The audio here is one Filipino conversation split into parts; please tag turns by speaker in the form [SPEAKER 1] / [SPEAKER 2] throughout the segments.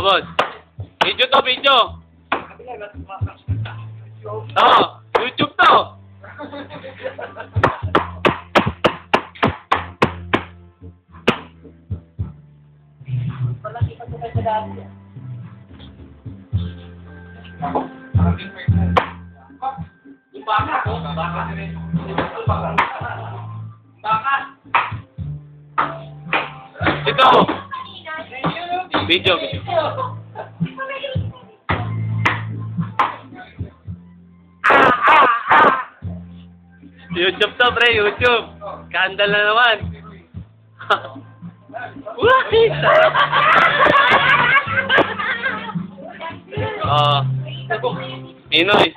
[SPEAKER 1] Boss. Video to, video. YouTube to. Ito. Video. YouTube to, pre, YouTube. Kandal na naman. Inoy.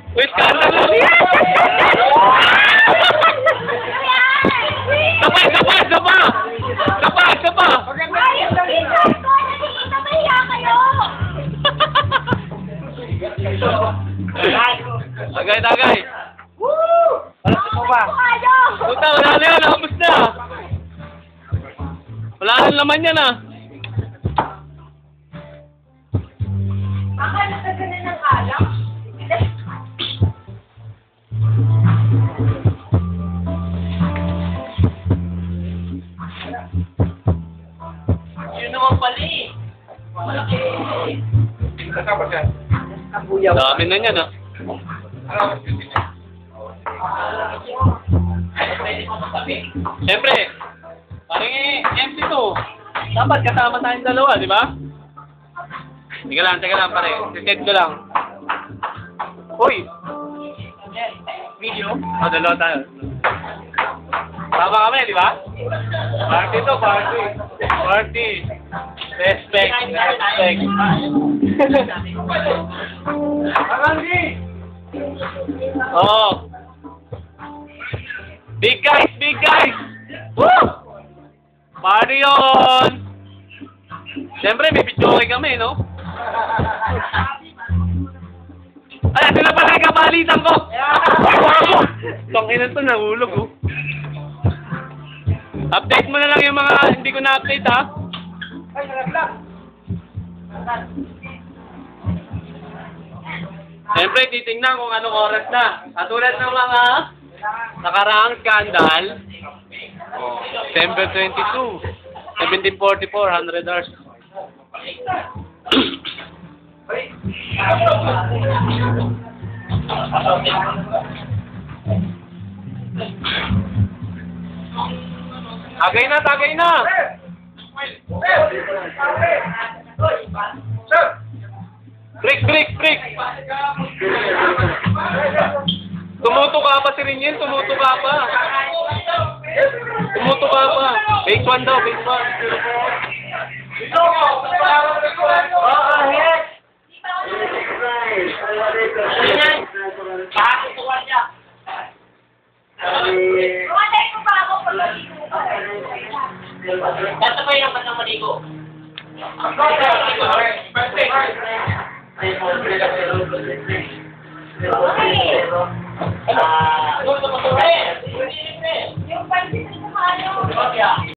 [SPEAKER 1] Uy, kandal na niya. Sapa. Tagay. Puta, wala na yun. Nakapos na. Wala na laman yan, ah.
[SPEAKER 2] Baka nagkaganan ng alak. Yun naman pala eh. Malaki.
[SPEAKER 3] Kasama siya.
[SPEAKER 1] Dami na yan, ah. Siyempre, parang MC to. Dapat kasama tayong dalawa, di ba? Teka lang, pare. Siset ko lang. Hoy! Video? Dalawa tayo. Tama kami, di ba? Party to, party. Respect. Oh. Big guys! Woo! Party yun! Siyempre, may video kami, no? Ay, sila pala yung kabalitan ko! Tangina to, nahulog, oh. Update mo na lang yung mga hindi ko na-update, ha?
[SPEAKER 3] Ay, nalaglag.
[SPEAKER 1] Siyempre, titingnan kung anong oras na. Katulad ng mga nakaraang skandal, December 22, 1744, 100 hours. Tagay na! Break! Tumutuka pa si Rinyen, tumutuka pa. Phase 1 daw, phase 1.
[SPEAKER 2] Pakatutuan niya. Tumatay ko pa ako pag maligo ka. Kasabay naman ng maligo. Okay.